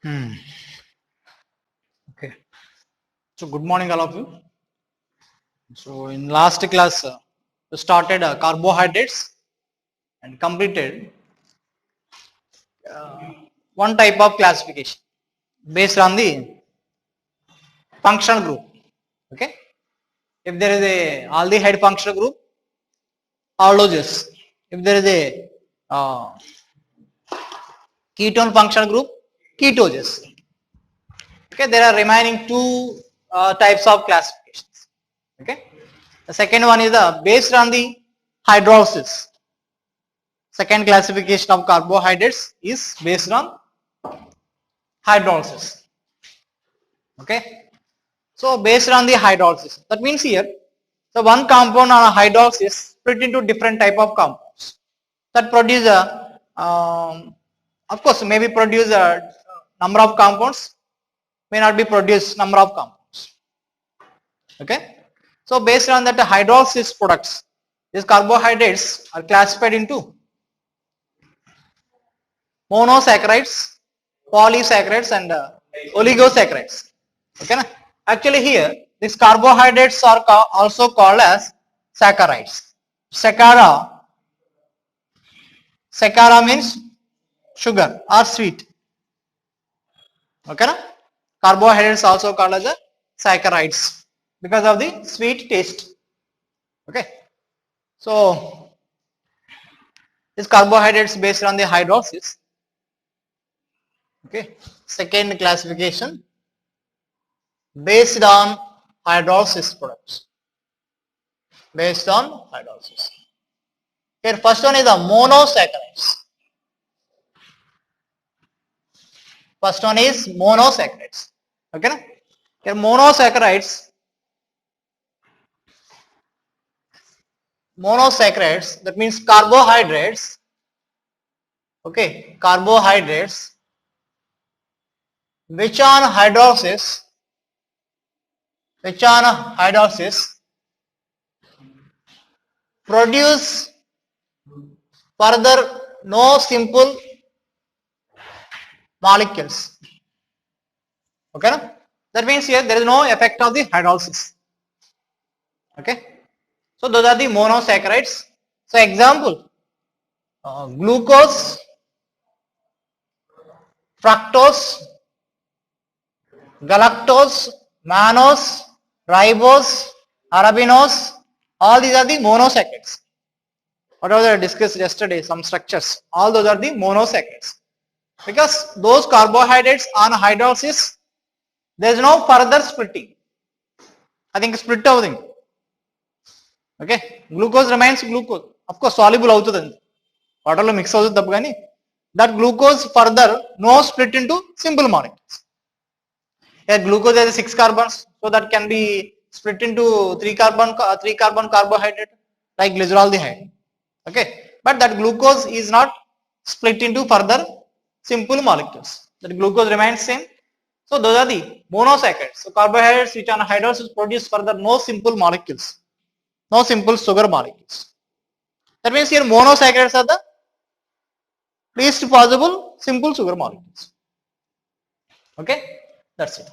Hmm. Okay. So good morning, all of you. So in last class, we started carbohydrates and completed one type of classification based on the functional group. Okay. If there is a aldehyde functional group, aldoses. If there is a ketone functional group, ketoses. Okay. There are remaining two types of classifications. Okay. The second one is based on the hydrolysis. Second classification of carbohydrates is based on hydrolysis. Okay. So based on the hydrolysis, that means here the one compound on a hydrolysis split into different type of compounds that produce a of course maybe produce a number of compounds, may not be produce number of compounds. Okay. So based on that, the hydrolysis products, these carbohydrates are classified into monosaccharides, polysaccharides, and oligosaccharides. Okay, na? Actually, here these carbohydrates are also called as saccharides. Sacchara, sacchara means sugar or sweet. Okay, na? Carbohydrates also called as saccharides because of the sweet taste. Okay, so these carbohydrates based on the hydrolysis. Okay, second classification based on hydrolysis products. Based on hydrolysis. Here first one is the monosaccharides. First one is monosaccharides. Okay, na? Here monosaccharides, that means carbohydrates. Okay, carbohydrates which on hydrolysis, produce further no simple molecules. Okay, na? That means here there is no effect of the hydrolysis. Okay, so those are the monosaccharides. So example, glucose, fructose, galactose, mannose, ribose, arabinose, all these are the monosaccharides. Whatever I discussed yesterday, some structures, all those are the monosaccharides. Because those carbohydrates on hydrolysis, there is no further splitting. I think split everything. Okay, glucose remains glucose. Of course, soluble అవుతుంది వాటర్లో mix అవుతుంది తప్ప కానీ that glucose further no split into simple molecules. Here glucose has 6 carbons, so that can be split into 3 carbon carbohydrate like glyceraldehyde. Okay, but that glucose is not split into further simple molecules. That glucose remains same. So those are the monosaccharides. So carbohydrates which on hydrolysis produce further no simple molecules, no simple sugar molecules. That means here monosaccharides are the least possible simple sugar molecules. Okay, that's it.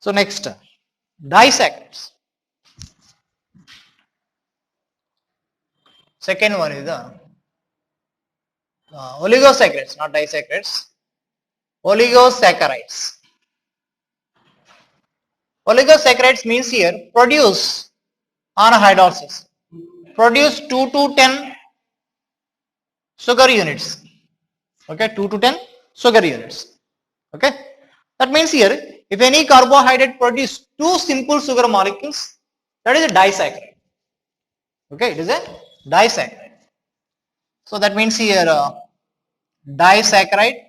So next, disaccharides. Second one is the oligosaccharides, not disaccharides. Oligosaccharides. Oligosaccharides means here produce on hydrolysis, produce 2 to 10 sugar units. Okay, 2 to 10 sugar units. Okay, that means here if any carbohydrate produce two simple sugar molecules, that is a disaccharide. Okay, it is a disaccharide. So that means here disaccharide.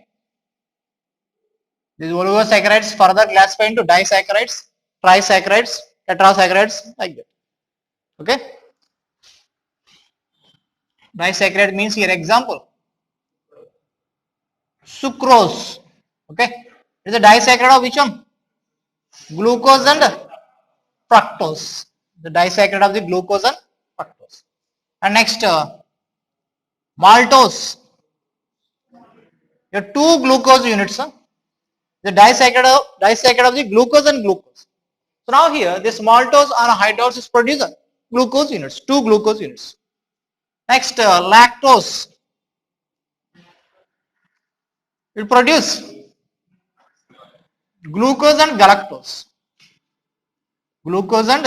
These oligosaccharides further classified into disaccharides, trisaccharides, tetrasaccharides, like that. Okay, disaccharide means here example sucrose. Okay, it is a disaccharide of which one? Glucose and fructose. The disaccharide of the glucose and fructose. And next maltose. Your two glucose units, the disaccharide of the glucose and glucose. So now here this maltose on hydrolysis produce glucose units, two glucose units. Next lactose, it produce glucose and galactose. Glucose and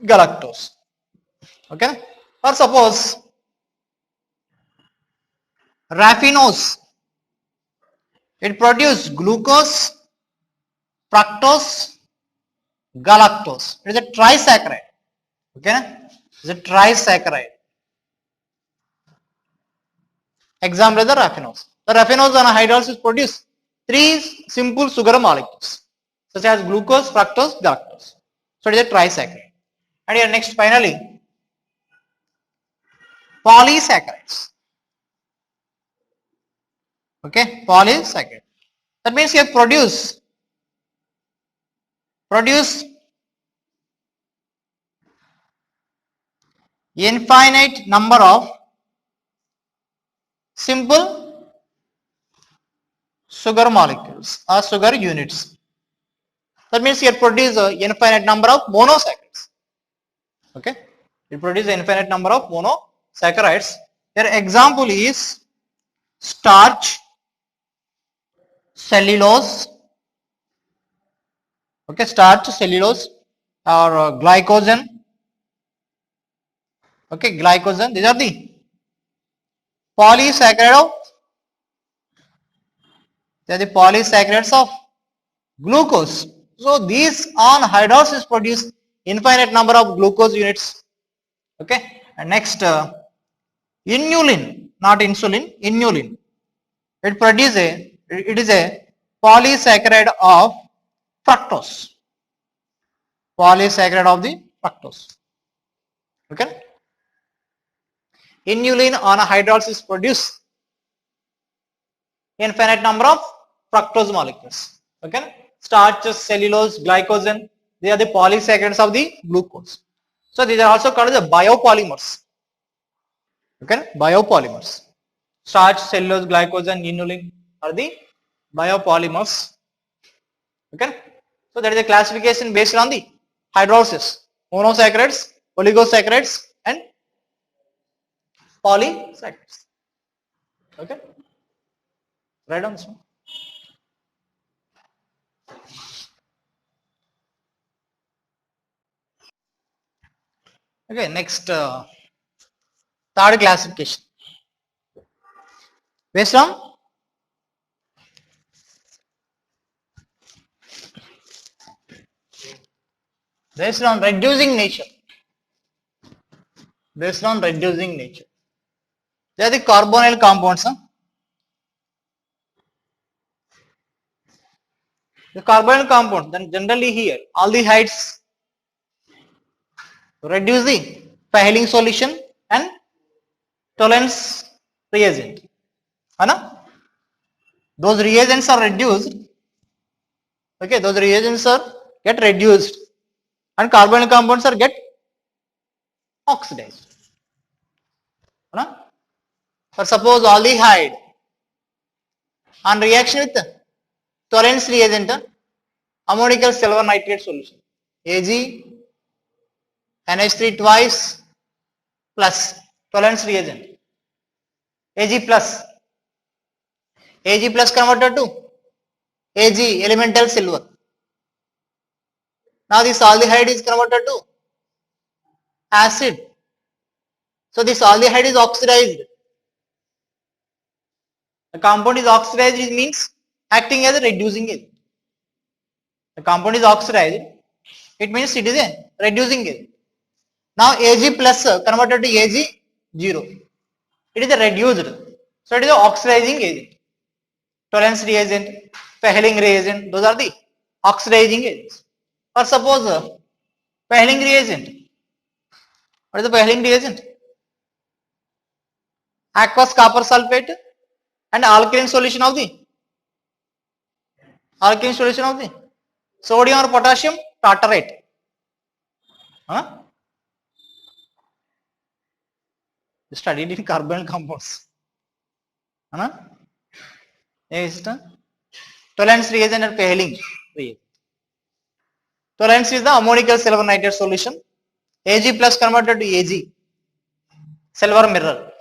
galactose. Okay. Or suppose raffinose, it produce glucose, fructose, galactose. It is a trisaccharide. Okay. It is a trisaccharide. Example is the raffinose. The raffinose on a hydrolysis produce three simple sugar molecules such as glucose, fructose, galactose. So it is a trisaccharide. And here next finally polysaccharides. Okay, polysaccharide. That means you produce infinite number of simple sugar molecules or sugar units. That means you produce an infinite number of monosaccharides. Okay, you produce an infinite number of monosaccharides. Your example is starch, cellulose. Okay, starch, cellulose, or glycogen. Okay, glycogen. These are the polysaccharide of, they are the polysaccharides of glucose. So these on hydrolysis produce infinite number of glucose units. Okay, and next inulin, not insulin, inulin. It is a polysaccharide of fructose. Polysaccharide of the fructose. Okay. Inulin on a hydrolysis produce infinite number of fructose molecules. Okay. Starches, cellulose, glycogen, they are the polysaccharides of the glucose. So these are also called the biopolymers. Okay, biopolymers. Starch, cellulose, glycogen, inulin are the biopolymers. Okay. So that is a classification based on the hydrolysis, monosaccharides, oligosaccharides, and polysaccharides. Okay. Write down this one. Okay. Next, third classification based on reducing nature. Based on reducing nature. They are the carbonyl compounds. The carbonyl compound, then generally here aldehydes reduce the Pahelin solution and Tollens reagent. Those reagents are reduced. Okay, those reagents are get reduced and carbonyl compounds are get oxidized. Or suppose aldehyde on reaction with Tollens reagent, ammonical silver nitrate solution, Ag NH3 twice plus Tollens reagent, Ag plus converted to Ag elemental silver. Now this aldehyde is converted to acid. So this aldehyde is oxidized. The compound is oxidized, it means acting as a reducing agent. The compound is oxidized, it means it is a reducing agent. Now Ag plus converted to Ag0. It is a reduced. So it is an oxidizing agent. Tollens reagent, Pahelin reagent, those are the oxidizing agents. Or suppose Pahelin reagent. What is the Pahelin reagent? Aqueous copper sulfate and alkaline solution of the sodium or potassium tartarate. Studied in carbonyl compounds. है ना, ये system Tollens reagent and Pehling reagent. Tolens is the ammonical silver nitrate solution. Ag plus converted to Ag, silver mirror.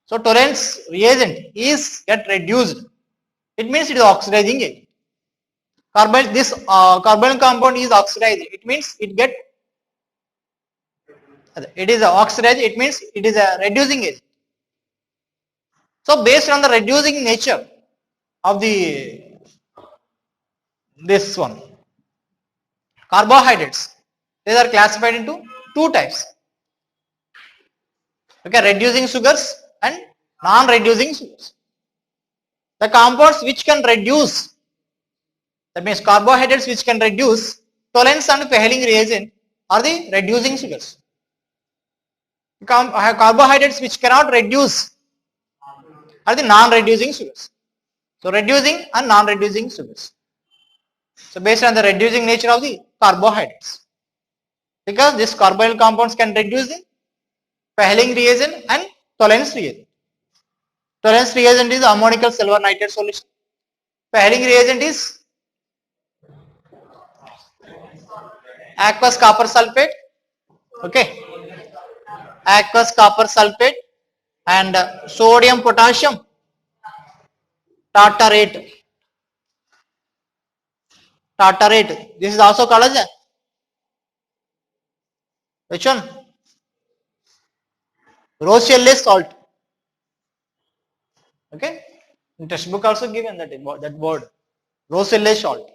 So Tolens reagent is get reduced. It means it is oxidizing agent. This carbon compound is oxidized. It means it is oxidized. It means it is a reducing agent. So based on the reducing nature of this one, carbohydrates, these are classified into two types. Okay, reducing sugars and non-reducing sugars. The compounds which can reduce, that means carbohydrates which can reduce Tolens and Pehling reagent are the reducing sugars. Carbohydrates which cannot reduce are the non-reducing sugars. So reducing and non-reducing sugars. So based on the reducing nature of the carbohydrates, because these carbohydrate compounds can reduce the Pehling reagent and Tolens reagent. Tolens reagent is ammonical silver nitrate solution. Pehling reagent is aqueous copper sulfate. Okay, aqueous copper sulfate and sodium potassium tartarate. Tartarate. This is also called as which one? Rochelle salt. Okay, in textbook also given that word, Rochelle salt.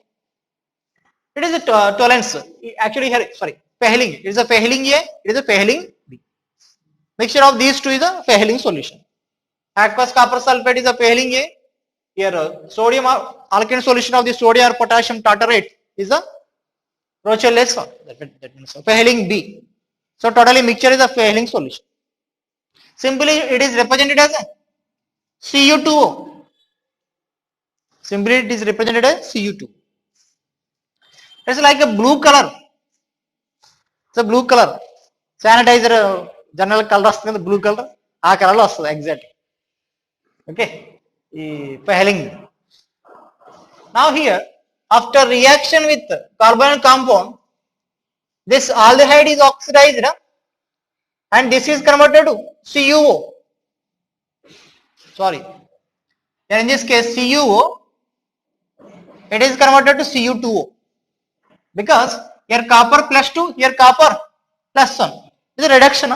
It is a Tolens. Actually here, sorry, Pehling. It is a Pehling A. It is a Pehling B. Mixture of these two is a Pehling solution. Aqueous copper sulfate is a Pehling A. Here sodium alkaline solution of the sodium or potassium tartarate is a Rochelle salt. That means Pehling B. So totally mixture is a Pehling solution. Simply it is represented as a Cu2O. Simply it is represented as Cu2. It's like a blue color. It's a blue color. Sanitizer general color the blue color. ఆ colour లో వస్తుంది exact. Okay, ఈ Pehling. Now here, after reaction with carbon compound, this aldehyde is oxidized and this is converted to CuO. Sorry, in this case CuO, it is converted to Cu2O because here copper plus 2, here copper plus 1 is a reduction.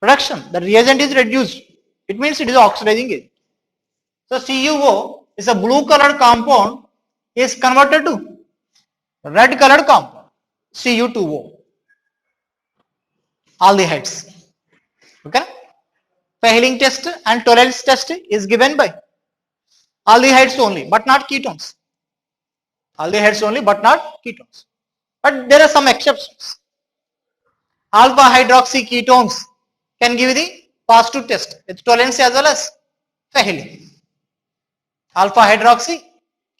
Reduction. The reagent is reduced. It means it is oxidizing agent. So CuO is a blue colored compound is converted to red colored compound Cu2O. Aldehydes. Okay. Pehling test and Tolens test is given by aldehydes only, but not ketones. Aldehydes only, but not ketones. But there are some exceptions. Alpha hydroxy ketones can give the positive test with Tolens as well as Pehling. Alpha hydroxy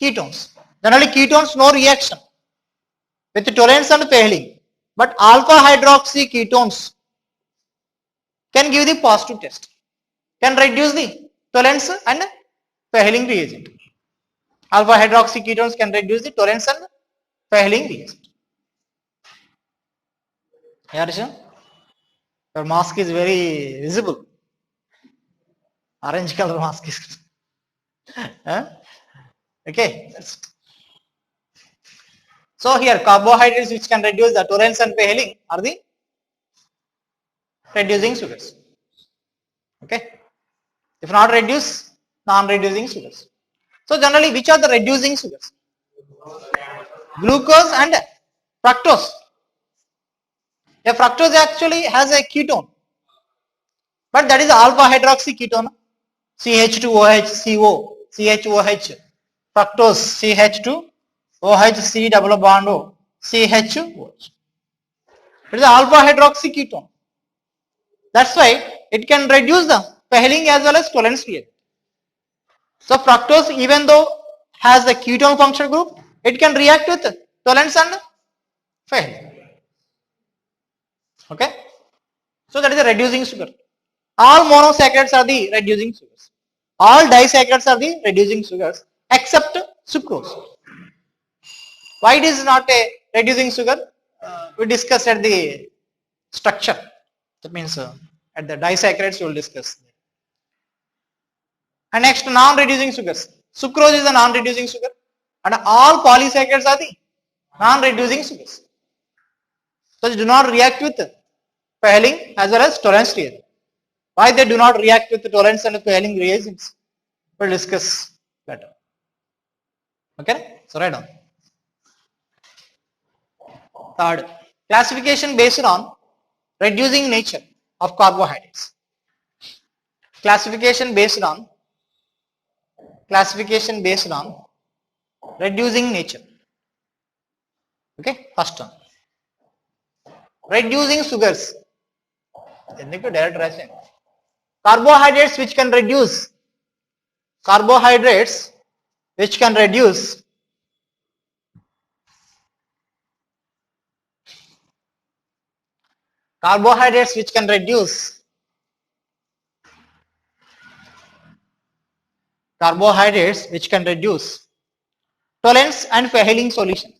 ketones. Generally ketones no reaction with Tolens and Pehling, but alpha hydroxy ketones can give the positive test, can reduce the Tolens and Pehling reagent. Alpha hydroxy ketones can reduce the Tolens and Pehling reagent. Yeah, your mask is very visible. Orange color mask is. Okay. So here carbohydrates which can reduce the Tolens and Pehling are the reducing sugars. Okay. If not reduce, non-reducing sugars. So generally which are the reducing sugars? Glucose and fructose. A fructose actually has a ketone, but that is alpha hydroxy ketone. CH2OH, CO, CHOH, fructose, CH2OH, C double bond O, CHOH. It is alpha hydroxy ketone. That's why it can reduce the Pehling as well as Tolens reagent. So fructose, even though has the ketone functional group, it can react with Tolens and Pehling. Okay, so that is a reducing sugar. All monosaccharides are the reducing sugars. All disaccharides are the reducing sugars except sucrose. Why it is not a reducing sugar? We discussed at the structure. That means at the disaccharides we will discuss. And next, non-reducing sugars. Sucrose is a non-reducing sugar, and all polysaccharides are the non-reducing sugars. So they do not react with Pahling as well as tolerance reagent. Why they do not react with tolerance and Pahling reagents? We'll discuss later. Okay, so write down. Third, classification based on reducing nature of carbohydrates. Classification based on reducing nature. Okay, first one. Reducing sugars. Carbohydrates which can reduce. Carbohydrates which can reduce. Carbohydrates which can reduce. Carbohydrates which can reduce. Tolerance and Pahling solution.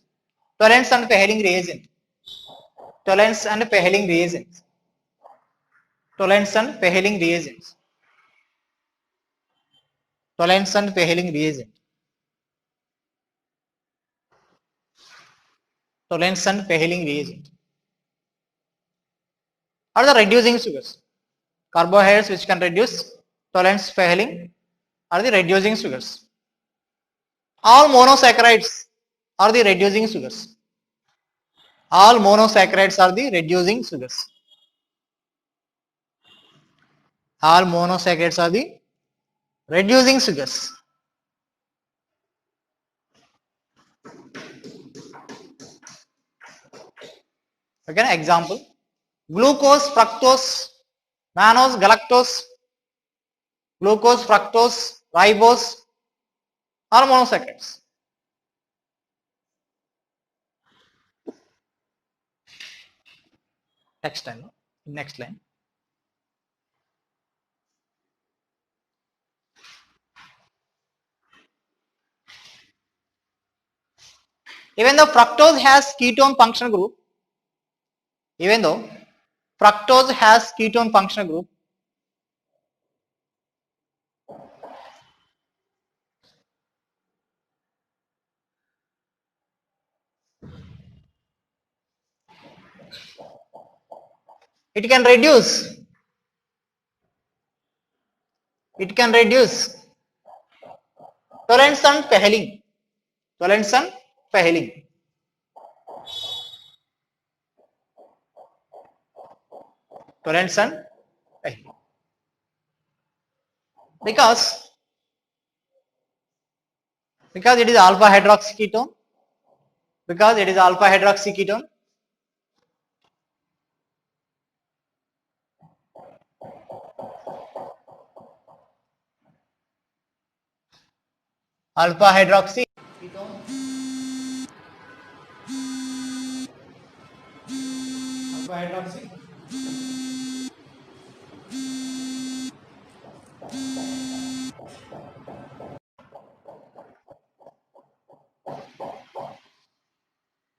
Tolerance and Pahling reagent. Tolerance and Pahling reagents. Tolerance and Pahling reagents. Tolerance and Pahling reagent. Tolerance and Pahling reagent. Are the reducing sugars. Carbohydrates which can reduce. Tolerance Pahling are the reducing sugars. All monosaccharides are the reducing sugars. All monosaccharides are the reducing sugars. All monosaccharides are the reducing sugars. Again, example: glucose, fructose, mannose, galactose, glucose, fructose, ribose are monosaccharides. Next line. Even though fructose has ketone functional group, it can reduce tolerance and Pahling. Tolerance and Pahling. Tolerance and Pahling. Because it is alpha hydroxy ketone. Because it is alpha hydroxy ketone. Alpha hydroxy ketone. Alpha hydroxy.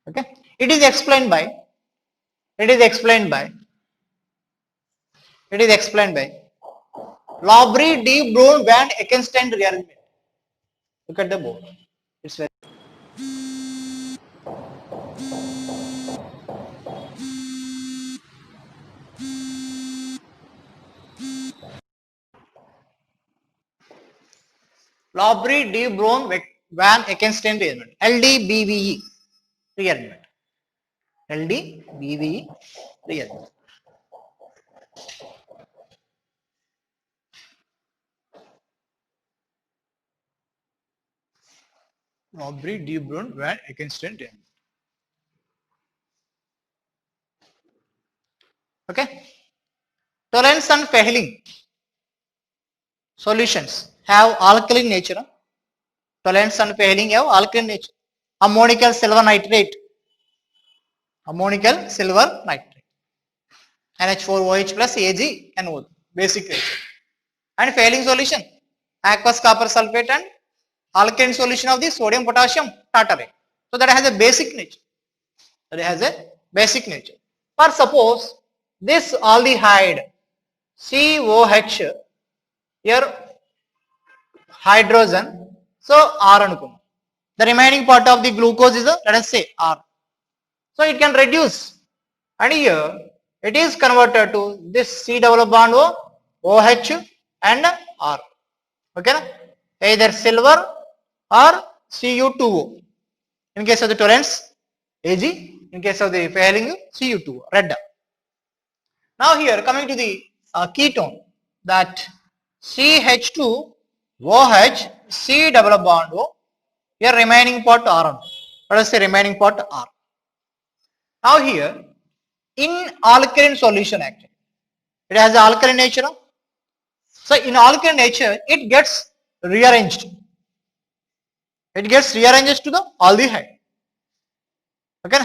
Okay. It is explained by Lowry, D. Brown, Van Ekenstein rearrangement. Look at the board. It's very Lowry, D. Brown, Van Ekenstein rearrangement. LDBVE rearrangement. LDBVE rearrangement. Lowry, D. Brown, Van Ekenstein rearrangement. Okay. Tolerance and Pahling solutions have alkaline nature. Tolerance and Pahling have alkaline nature. Ammonical silver nitrate. NH4OH plus AgNO. basic nature. And failing solution, aqueous copper sulfate and alkaline solution of the sodium potassium tartarate. So that has a basic nature. That has a basic nature. For suppose this aldehyde COH here hydrogen, so R anukunna. The remaining part of the glucose is a, let us say R. So it can reduce, and here it is converted to this C double bond O, OH and R. Okay, either silver or Cu2O. In case of the tolerance, Ag. In case of the failing, Cu2O, red. Now here coming to the ketone, that CH2OH, C double bond O, here remaining part R. Let us say remaining part R. Now here, in alkaline solution actually, it has alkaline nature. So in alkaline nature, it gets rearranged. It gets rearranged to the aldehyde. Okay,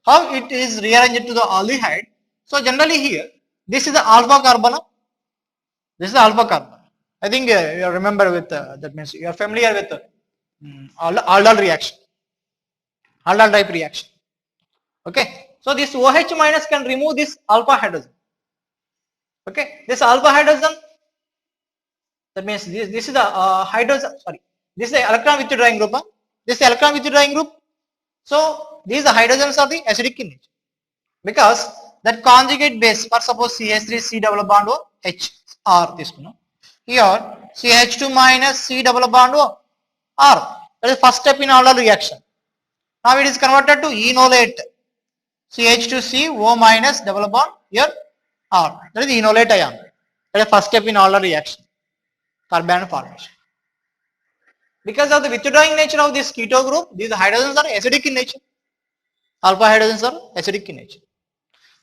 how it is rearranged to the aldehyde? So generally here, this is the alpha carbon. This is the alpha carbon. I think you remember with that means you are familiar with aldol reaction, aldol type reaction. Okay, so this OH minus can remove this alpha hydrogen. Okay, this alpha hydrogen, that means this is the hydrogen, sorry, this is the electron withdrawing group. This is the electron withdrawing group. So these hydrogens are the acidic in nature because that conjugate base, for suppose CH3 C double bond O H R this one. Here CH2 minus C double bond O R. That is first step in aldol reaction. Now it is converted to enolate. CH2C O minus double bond here R. That is the enolate ion. That is first step in aldol reaction, carbanion formation. Because of the withdrawing nature of this keto group, these hydrogens are acidic in nature. Alpha hydrogens are acidic in nature.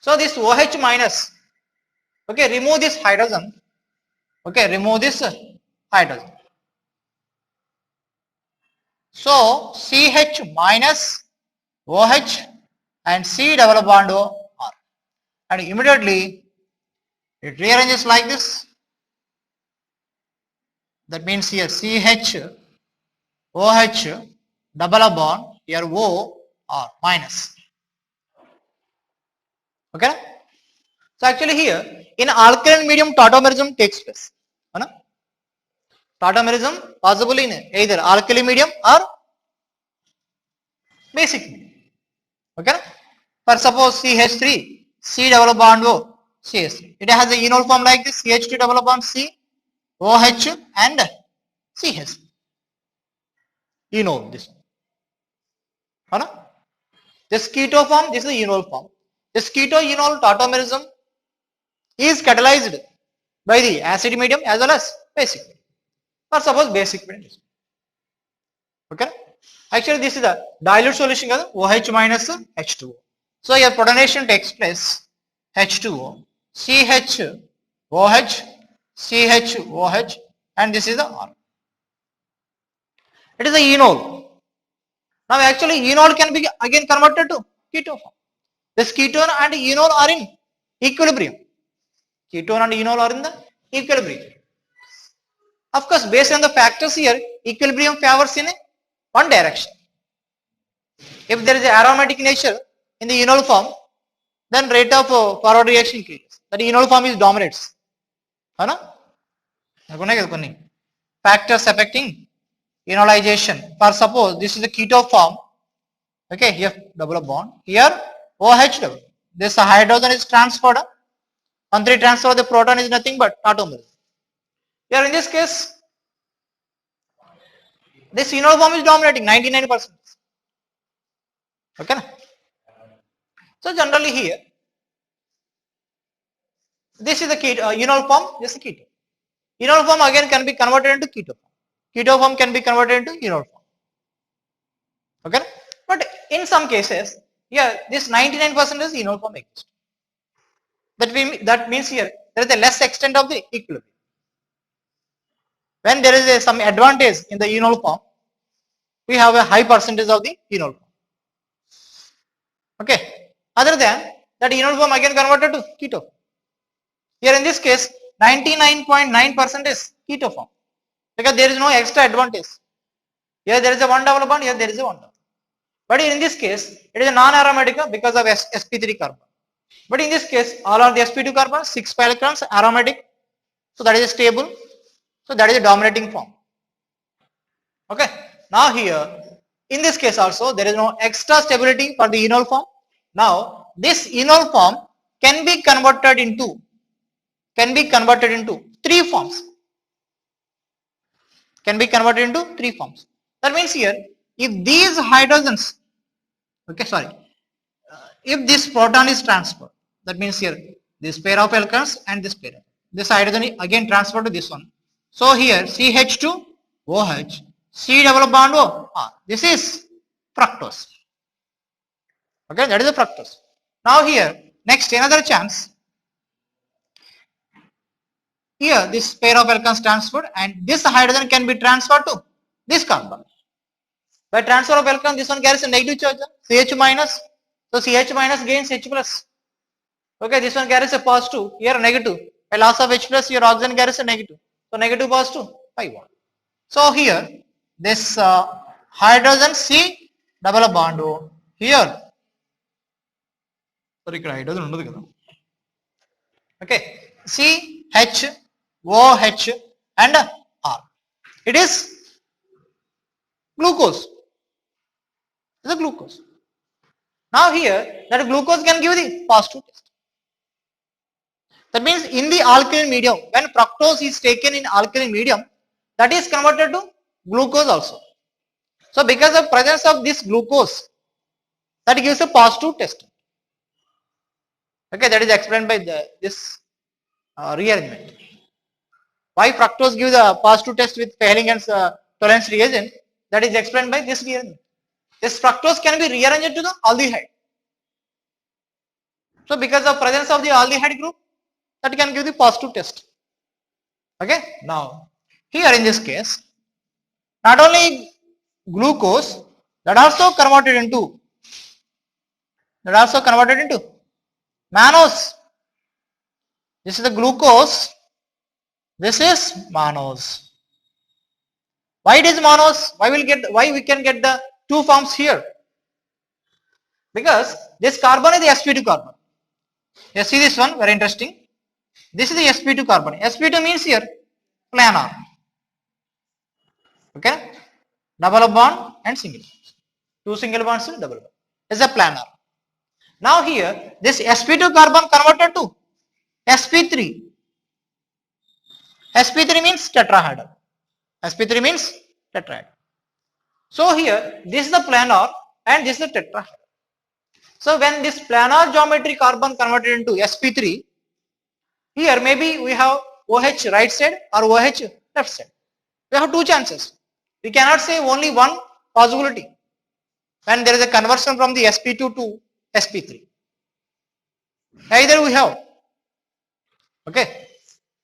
So this OH minus, okay, remove this hydrogen. Okay, remove this hydrogen. So CH minus OH and C double bond O R, and immediately it rearranges like this. That means here CH OH double bond here O R minus. Okay. So actually here in alkaline medium tautomerism takes place. Tautomerism possible in either alkali medium or basic medium. Okay. For suppose CH3 C double bond O CH3. It has a enol form like this, CH2 double bond C OH and CH. Enol this one. This keto form, this is the enol form. This keto enol tautomerism is catalyzed by the acid medium as well as basic medium. Or suppose basic medium. Okay. Actually this is the dilute solution of OH minus H2O. So your protonation takes place H2O, CH, OH, CH, OH, and this is the R. It is the enol. Now actually enol can be again converted to keto form. This ketone and enol are in equilibrium. Ketone and enol are in the equilibrium. Of course, based on the factors here, equilibrium favors in one direction. If there is an aromatic nature in the enol form, then rate of forward reaction increases. That enol form is dominates. Factors affecting enolization. For suppose this is the keto form. Okay, here double bond. Here OH double. This hydrogen is transferred. On the transfer of the proton is nothing but atomism. Here in this case, this enol form is dominating 99%. Okay. So generally here, this is the enol form. This is the keto. Enol form again can be converted into keto form. Keto form can be converted into enol form. Okay. But in some cases, yeah, this 99% is enol form exists. That means here there is a less extent of the equilibrium. When there is some advantage in the enol form, we have a high percentage of the enol form. Okay. Other than that, enol form again converted to keto. Here in this case, 99.9% is keto form because there is no extra advantage. Here there is a one double bond, here there is a one double. But in this case, it is a non-aromatic because of sp3 carbon. But in this case, all are the sp2 carbons, 6 pi electrons, aromatic. So that is stable. So that is a dominating form. Okay. Now here, in this case also, there is no extra stability for the enol form. Now, this enol form can be converted into three forms. Can be converted into three forms. That means here, if these hydrogens, if this proton is transferred, that means here this pair of alkanes and this hydrogen is again transferred to this one. So here CH2 OH C double bond O R. This is fructose. Okay, that is the fructose. Now here next another chance. Here this pair of alkanes transferred and this hydrogen can be transferred to this carbon. By transfer of alkane, this one carries a negative charge, CH minus. So CH minus gains H plus. Okay, this one carries a positive, here negative. By loss of H plus, your oxygen carries a negative. So negative positive, pi 1. So here, this hydrogen C double bond O. Here, sorry, hydrogen. Okay, C H O H and R. It is glucose. It is a glucose. Now here, that glucose can give the positive test. That means in the alkaline medium, when fructose is taken in alkaline medium, that is converted to glucose also. So because of presence of this glucose, that gives a positive test. Okay, that is explained by this rearrangement. Why fructose gives a positive test with Fehlinger's tolerance reagent? That is explained by this rearrangement. This fructose can be rearranged to the aldehyde. So because of presence of the aldehyde group, that can give the positive test. Okay. Now here in this case, not only glucose, that also converted into mannose. This is the glucose. This is mannose. Why it is mannose? Why we can get the two forms here? Because this carbon is the sp2 carbon. You see this one, very interesting. This is the sp2 carbon. sp2 means here planar. Okay, double bond and single. Two single bonds to double bond. It's a planar. Now here this sp2 carbon converted to sp3. sp3 means tetrahedral. sp3 means tetrahedral. So here this is the planar and this is the tetrahedral. So when this planar geometry carbon converted into sp3, here maybe we have OH right side or OH left side. We have two chances. We cannot say only one possibility when there is a conversion from the sp2 to sp3. Either we have, okay,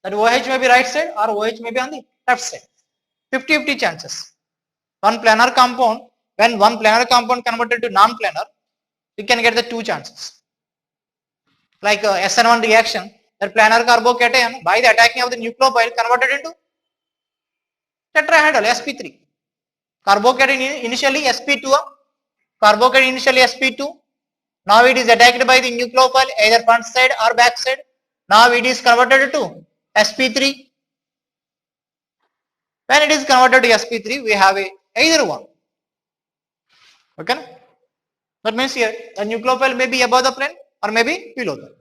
that OH may be right side or OH may be on the left side. 50-50 chances. One planar compound, when one planar compound converted to non-planar, we can get the two chances. Like SN1 reaction, that planar carbocation by the attacking of the nucleophile converted into tetrahedral sp3. Carbocation initially sp2, carbocation initially sp2. Now it is attacked by the nucleophile either front side or back side. Now it is converted to sp3. When it is converted to sp3, we have either one. Okay. That means here the nucleophile may be above the plane or maybe below the.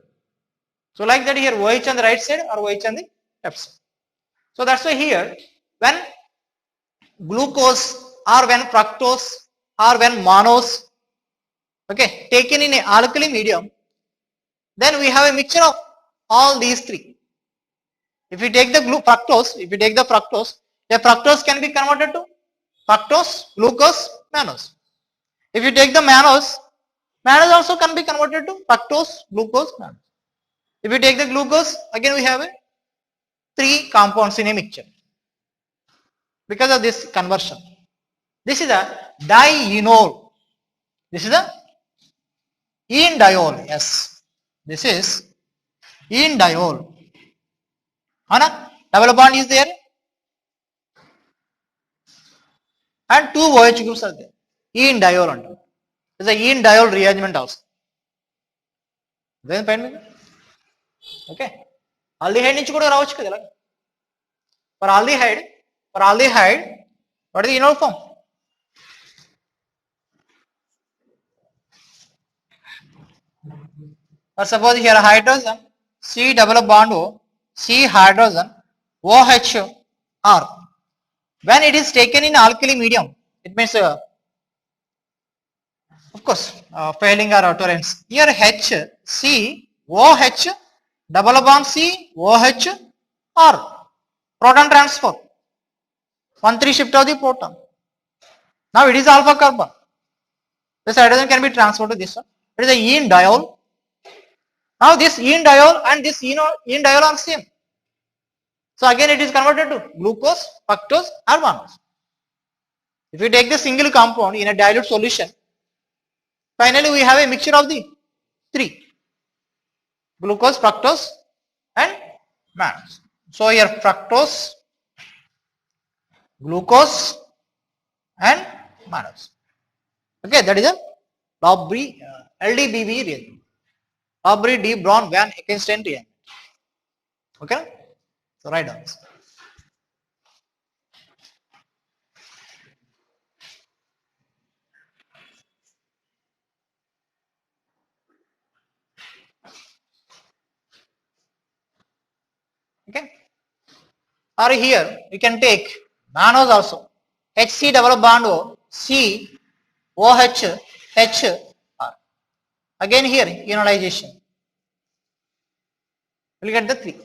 So like that here OH on the right side or OH on the left side. So that's why here when glucose or when fructose or when mannose, okay, taken in a alkali medium, then we have a mixture of all these three. If you take the fructose, the fructose can be converted to fructose, glucose, mannose. If you take the mannose also can be converted to fructose, glucose, mannose. If you take the glucose, again we have three compounds in a mixture because of this conversion. This is a dienol. This is a enediol. Yes, this is enediol. है ना, double bond is there and two OH groups are there. Ene diol అంటారు. It's a ene diol rearrangement also. దేని పైన okay, aldehyde నుంచి కూడా రావచ్చు కదా ఇలా. For aldehyde, what is the enol form? Or suppose here hydrogen, C double bond O, C hydrogen, OH R. When it is taken in alkali medium, it means of course failing or occurrence. Here H, C, OH, double bond C, OH R. Proton transfer. 1,3 shift of the proton. Now it is alpha carbon. This hydrogen can be transferred to this one. It is a ene diol. Now this ene diol and this ene diol are same. So again it is converted to glucose, fructose or mannose. If we take the single compound in a dilute solution, finally we have a mixture of the three: glucose, fructose and mannose. So here fructose, glucose and mannose. Okay, that is a LDBB reagent. Aubrey D. Brown Van Heckenstein reagent. Okay, so write down this. Okay, or here you can take mannose also. HC double bond O, C, OH, H, R. Again here enolization. We'll get the three.